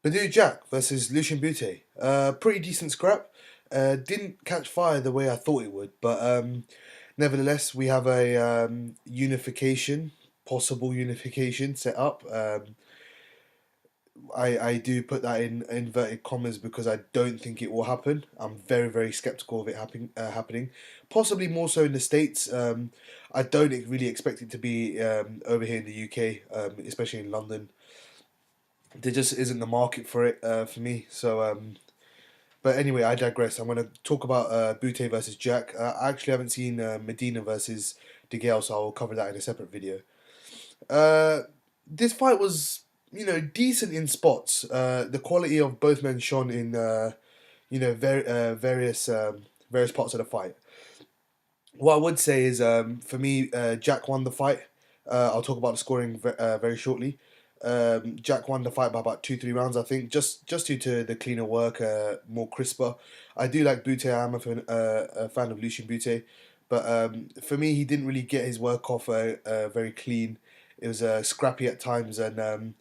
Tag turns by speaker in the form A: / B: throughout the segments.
A: Badou Jack versus Lucian Bute. Pretty decent scrap. Didn't catch fire the way I thought it would, but nevertheless, we have a unification, possible unification set up. I do put that in inverted commas because I don't think it will happen. I'm very, very skeptical of it happening. Possibly more so in the States. I don't really expect it to be over here in the UK, especially in London. There just isn't the market for it for me. But anyway, I digress. I'm going to talk about Bute versus Jack. I actually haven't seen Medina versus DeGale, so I'll cover that in a separate video. Uh, this fight was, decent in spots. The quality of both men shone in, various parts of the fight. What I would say is, for me, Jack won the fight. I'll talk about the scoring very shortly. Jack won the fight by about 2-3 rounds, I think, just due to the cleaner work, more crisper. I do like Bute. I'm a fan of Lucian Bute, but for me, he didn't really get his work off very clean. It was scrappy at times, and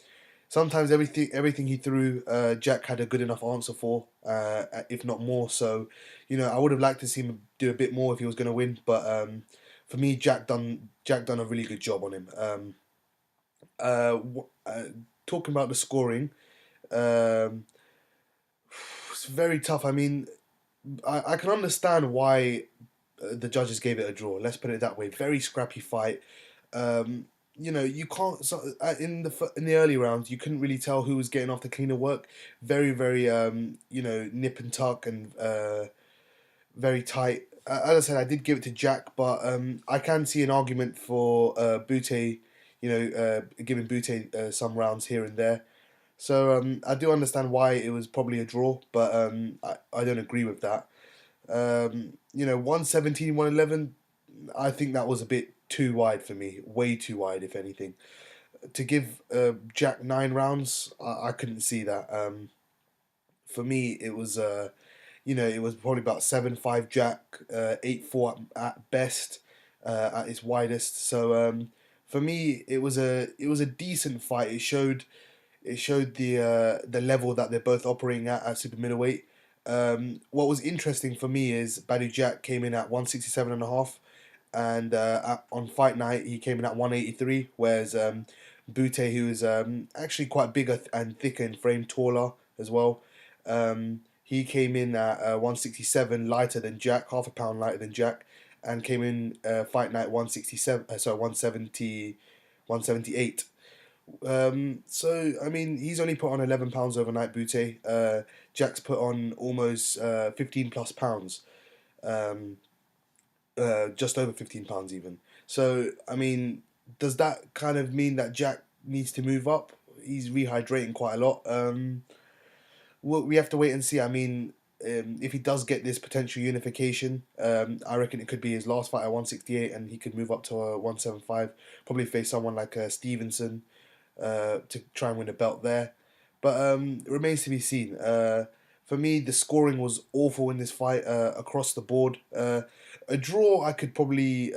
A: sometimes everything he threw, Jack had a good enough answer for, if not more. So, I would have liked to see him do a bit more if he was going to win. But for me, Jack done a really good job on him. Uh, Talking about the scoring, um, it's very tough. I mean, I can understand why the judges gave it a draw. Let's put it that way. Very scrappy fight. You can't in the early rounds you couldn't really tell who was getting off the cleaner work. Very, very nip and tuck and very tight. As I said, I did give it to Jack, but I can see an argument for Bute. Giving Bute some rounds here and there. So I do understand why it was probably a draw, but I don't agree with that. 117, 111. I think that was a bit too wide for me. Way too wide, if anything. To give Jack 9 rounds, I couldn't see that. For me, it was probably about 7-5 Jack, 8-4 at best, at its widest. So for me, it was a decent fight. It showed the level that they're both operating at super middleweight. What was interesting for me is Badou Jack came in at 167 and a half, and on fight night he came in at 183, whereas Bute, who is actually quite bigger and thicker in frame, taller as well, he came in at 167, lighter than Jack, half a pound lighter than Jack, and came in fight night 167, 170, 178. So I mean, he's only put on 11 pounds overnight. Bute, Jack's put on almost 15 plus pounds, um, just over 15 pounds even. So I mean, does that kind of mean that Jack needs to move up? He's rehydrating quite a lot. We have to wait and see. I mean, if he does get this potential unification, I reckon it could be his last fight at 168, and he could move up to 175. Probably face someone like Stevenson to try and win a belt there. But it remains to be seen. For me, the scoring was awful in this fight across the board. A draw, I could probably,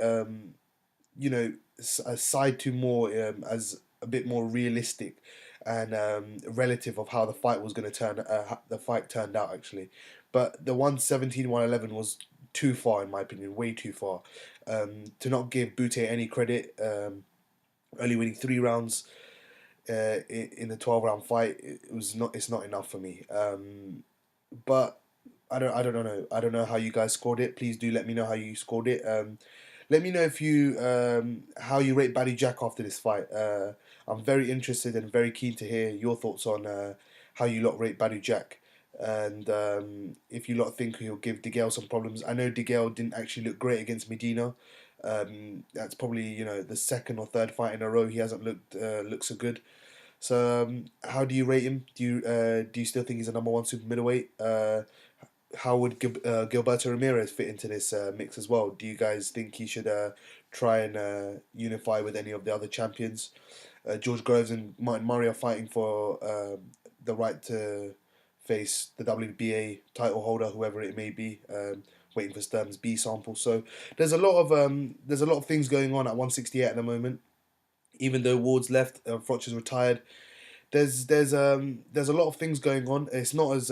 A: side to more as a bit more realistic and relative of how the fight was going to the fight turned out actually. But the 117, 111 was too far in my opinion, way too far. To not give Bute any credit, only winning 3 rounds in the 12-round fight, it's not enough for me. But I don't know how you guys scored it. Please do let me know how you scored it. Let me know if you how you rate Badou Jack after this fight. I'm very interested and very keen to hear your thoughts on how you lot rate Badou Jack, and if you lot think he'll give DeGale some problems. I know DeGale didn't actually look great against Medina. That's probably the second or third fight in a row he hasn't looked so good. So how do you rate him? Do you still think he's a number one super middleweight? How would Gilberto Ramirez fit into this mix as well? Do you guys think he should try and unify with any of the other champions? George Groves and Martin Murray are fighting for the right to face the WBA title holder, whoever it may be, waiting for Sturm's B sample. So there's a lot of things going on at 168 at the moment. Even though Ward's left, Froch is retired. there's a lot of things going on. It's not as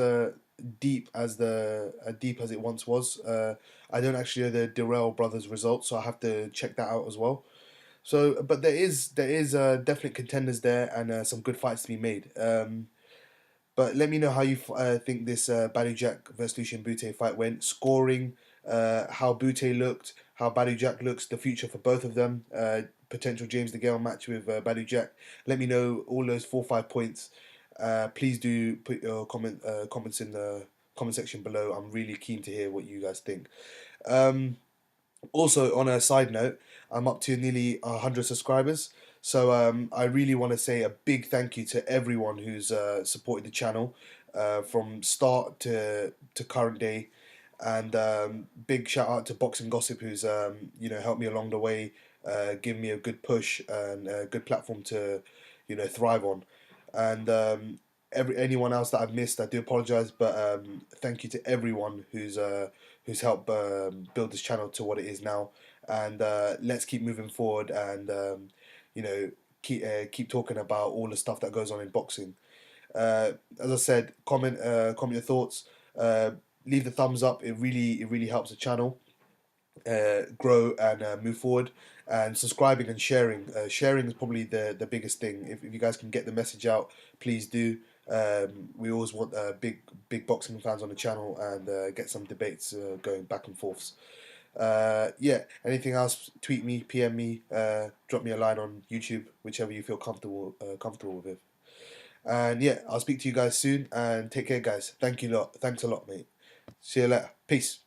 A: deep as it once was. I don't actually know the Durrell brothers results, so I have to check that out as well. So, but there is definite contenders there and some good fights to be made. But let me know how you think this Badou Jack versus Lucian Bute fight went. Scoring, how Bute looked, how Badou Jack looks, the future for both of them. Potential James DeGale match with Badou Jack. Let me know all those 4 or 5 points. Please do put your comments in the comment section below. I'm really keen to hear what you guys think. Um, Also, on a side note, I'm up to nearly 100 subscribers. So I really want to say a big thank you to everyone who's supported the channel from start to current day, and big shout out to Boxing Gossip who's helped me along the way, given me a good push and a good platform to thrive on, and anyone else that I've missed, I do apologize, but thank you to everyone who's helped build this channel to what it is now, and let's keep moving forward and you know keep talking about all the stuff that goes on in boxing. As I said, comment your thoughts. Uh, Leave the thumbs up. It really helps the channel grow and move forward. And subscribing and sharing. Sharing is probably the biggest thing. If you guys can get the message out, please do. We always want big boxing fans on the channel and get some debates going back and forths. Yeah. Anything else? Tweet me, PM me, drop me a line on YouTube, whichever you feel comfortable with. And yeah, I'll speak to you guys soon. And take care, guys. Thank you lot. Thanks a lot, mate. See you later. Peace.